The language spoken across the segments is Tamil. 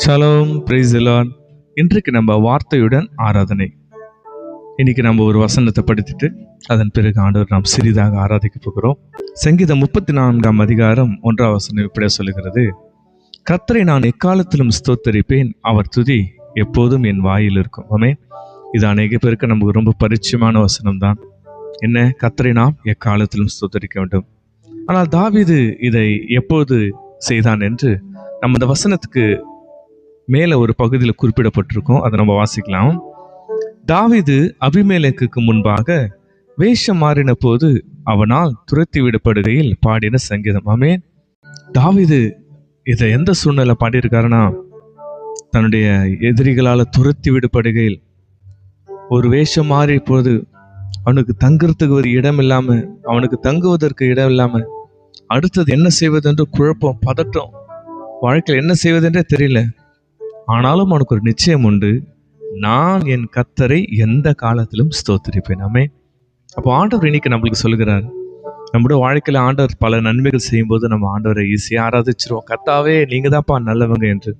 Shalom, praise the Lord. இன்றைக்கு நம்ம வார்த்தையுடன் ஆராதனை. இன்னைக்கு நம்ம ஒரு வசனத்தை படித்துட்டு அதன் பிறகு ஆண்டவர் நாம் சிறிதாக ஆராதிக்க போகிறோம். சங்கீதம் 34 அதிகாரம் 1 வசனம் இப்படியே சொல்லுகிறது: கர்த்தரை நான் எக்காலத்திலும் ஸ்தோத்தரிப்பேன், அவர் துதி எப்போதும் என் வாயில் இருக்கும். ஆமென். இது அநேக பேருக்கு நமக்கு ரொம்ப பரிச்சயமான வசனம் தான். என்ன? கர்த்தரை நாம் எக்காலத்திலும் ஸ்தோத்தரிக்க வேண்டும். ஆனால் தாவீது இதை எப்போது செய்தான் என்று நம்ம இந்த வசனத்துக்கு மேல ஒரு பகுதியில் குறிப்பிடப்பட்டிருக்கும். அதை நம்ம வாசிக்கலாம். தாவீது அபிமெலேக்குக்கு முன்பாக வேஷம் மாறின போது அவனால் துரத்தி விடப்படுகையில் பாடின சங்கீதம். ஆமென். தாவீது இதை எந்த சூழ்நிலை பாடியிருக்காருன்னா, தன்னுடைய எதிரிகளால் துரத்தி விடப்படுகையில் ஒரு வேஷம் மாறிய போது அவனுக்கு தங்குறதுக்கு ஒரு இடம் இல்லாம, அவனுக்கு தங்குவதற்கு இடம் இல்லாம, அடுத்தது என்ன செய்வதென்று குழப்பம், பதட்டம், வாழ்க்கையில் என்ன செய்வதென்றே தெரியல. ஆனாலும் அவனுக்கு ஒரு நிச்சயம் உண்டு: நான் என் கர்த்தரை எந்த காலத்திலும் ஸ்தோத்திரிப்பேன். ஆமென். அப்போ ஆண்டவர் இன்னைக்கு நம்மளுக்கு சொல்லுகிறார், நம்முடைய வாழ்க்கையில ஆண்டவர் பல நன்மைகள் செய்யும் போது நம்ம ஆண்டவரை ஈஸியாக ஆராதிச்சிருவோம். கர்த்தாவே நீங்க தான்ப்பா நல்லவங்க என்று.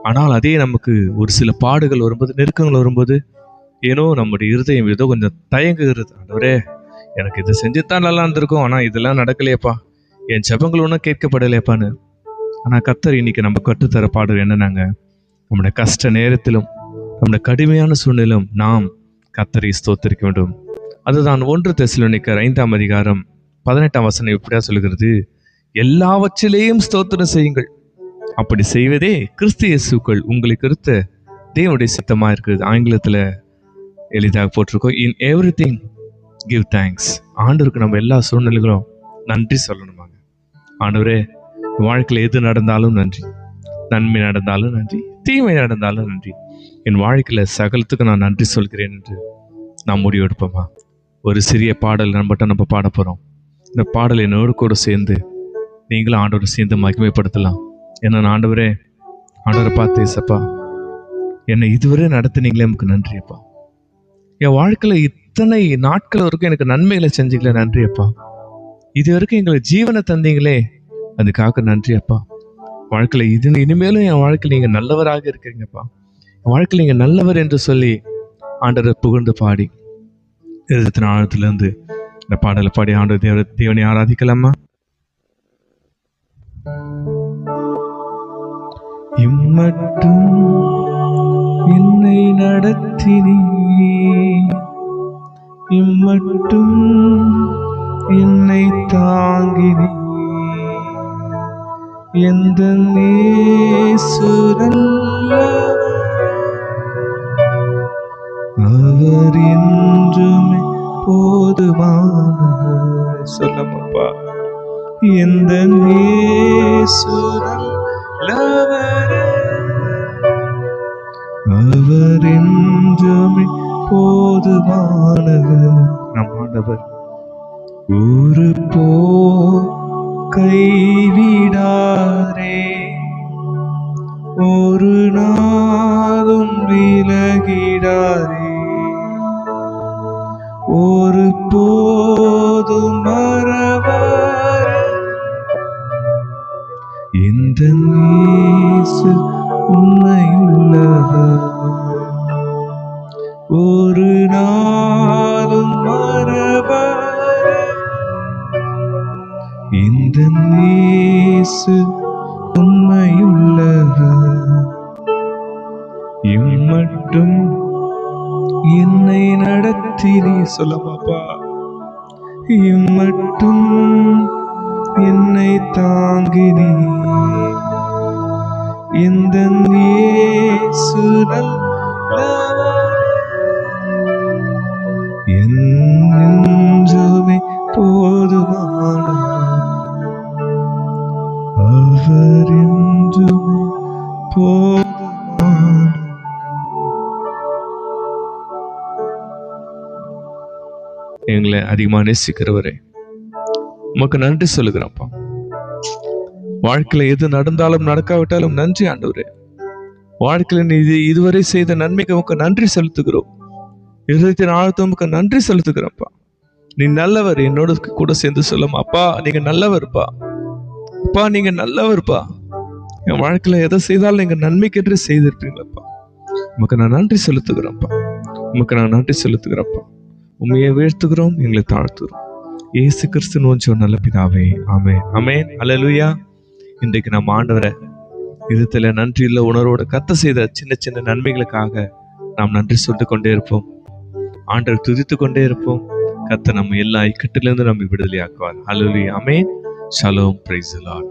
ஆனால் அதே நமக்கு ஒரு சில பாடுகள் வரும்போது, நெருக்கங்கள் வரும்போது, ஏனோ நம்முடைய இருதயம் ஏதோ கொஞ்சம் தயங்குகிறது. ஆண்டவரே, எனக்கு இது செஞ்சுத்தான் நல்லா இருந்திருக்கும், ஆனால் இதெல்லாம் நடக்கலையப்பா, என் ஜெபங்கள் ஒன்றும் கேட்கப்படலையப்பான்னு. ஆனால் கர்த்தர் இன்னைக்கு நம்ம கற்றுத்தர பாடல் என்னன்னாங்க, நம்முடைய கஷ்ட நேரத்திலும் நம்முடைய கடுமையான சூழ்நிலும் நாம் கர்த்தரை ஸ்தோத்திரிக்க வேண்டும். அதுதான் 1 தெசலோனிக்கர் 5 அதிகாரம் 18 வசனம் இப்படியா சொல்கிறது: எல்லாவற்றிலேயும் ஸ்தோத்திரம் செய்யுங்கள், அப்படி செய்வதே கிறிஸ்து இயேசுக்குள் உங்களுக்கு இருத்த தேவனுடைய சித்தமா இருக்குது. ஆங்கிலத்தில் எளிதாக போட்டிருக்கோம், இன் எவ்ரிதிங் கிவ் தேங்க்ஸ். ஆண்டவருக்கு நம்ம எல்லா சூழ்நிலைகளும் நன்றி சொல்லணுமாங்க. ஆண்டவரே, வாழ்க்கையில் எது நடந்தாலும் நன்றி, நன்மை நடந்தாலும் நன்றி, தீமை நடந்தாலும் நன்றி, என் வாழ்க்கையில் சகலத்துக்கு நான் நன்றி சொல்கிறேன் என்று நாம் முடிவெடுப்போமா? ஒரு சிறிய பாடல் நம்ம பாட போகிறோம். இந்த பாடல் என்னோடு கூட சேர்ந்து நீங்களும் ஆண்டவரை சேர்ந்து மகிமைப்படுத்தலாம். என்ன, ஆண்டவரே, ஆண்டவரை பார்த்து, ஏசப்பா, என்னை இதுவரை நடத்தினீங்களே, நமக்கு நன்றியப்பா. என் வாழ்க்கையில் இத்தனை நாட்கள் வரைக்கும் எனக்கு நன்மைகளை செஞ்சீங்களே, நன்றியப்பா. இது வரைக்கும் எங்களுக்கு ஜீவனை தந்தீங்களே, அதுக்காக நன்றியப்பா. வாழ்க்கையில் இனிமேலும் என் வாழ்க்கையில் நீங்கள் நல்லவராக இருக்கிறீங்கப்பா, என் வாழ்க்கையில் நீங்கள் நல்லவர் என்று சொல்லி ஆண்டவரை புகழ்ந்து பாடி இருதயத்தின் ஆழத்திலிருந்து இந்த பாடலை பாடி ஆண்டவர் தேவனை ஆராதிக்கலாமா? இம்மட்டும் என்னை நடத்தினீ, இம்மட்டும் என்னை தாங்கினீ, எந்த நேசுரல்ல அவர் என்றுமே போதுமானவர். சொல்லப்பா, எந்த நேசுரல்லவர் அவர் என்றுமே போதுமானவர். நம் ஆண்டவர் ஒரு போ கைவிடாரே, ஒரு நாளும் விலகிடாரே, ஒரு போதும் மறவாரே, இந்த இயேசு உண்மையுள்ளவர், ஒரு நாளும் மறவாரே, இந்த இயேசு உண்மையுள்ளவர். இம்மட்டும் என்னை நடத்தினீ, சொல்லமாப்பா, இம்மட்டும் என்னை தாங்கினீ, இந்த இயேசு நல்லவர், என் நெஞ்சுமே போதுமானவர், அவர் என்றுமே போதுமானவர். எங்களை அதிகமாக நேசிக்கிறவரே, உமக்கு நன்றி சொல்லுகிறப்பா. வாழ்க்கையில எது நடந்தாலும் நடக்காவிட்டாலும் நன்றி ஆண்டவரே. வாழ்க்கையில நீ இதுவரை செய்த நன்மைக்கு உமக்கு நன்றி செலுத்துகிறோம். இருதயத்தின் ஆழத்தை உமக்கு நன்றி செலுத்துகிறப்பா. நீ நல்லவர். என்னோட கூட சேர்ந்து சொல்லும், அப்பா நீங்க நல்லவர்ப்பா, அப்பா நீங்க நல்லவர்ப்பா, என் வாழ்க்கையில எதை செய்தாலும் நீங்க நன்மைக்கென்று செய்திருப்பீங்களப்பா. உமக்கு நான் நன்றி செலுத்துகிறோம்ப்பா. உமக்கு நான் நன்றி செலுத்துகிறப்பா. உண்மையை வீழ்த்துகிறோம், எங்களை தாழ்த்துகிறோம். இயேசு கிறிஸ்து நோஞ்சோ நல்ல பிதாவே, ஆமென் ஆமென். அல்லேலூயா. இன்றைக்கு நம்ம ஆண்டவரை இதயத்துல நன்றியுள்ள உணர்வோட கத்த செய்த சின்ன சின்ன நன்மைகளுக்காக நாம் நன்றி சொல்லிட்டு கொண்டே இருப்போம். ஆண்டவர் துதித்து கொண்டே இருப்போம். கத்த நம்ம எல்லா இக்கட்டிலிருந்து நம்ம விடுதலை ஆக்குவார். Hallelujah, amen. ஷலோம், பிரைஸ் தி லார்ட்.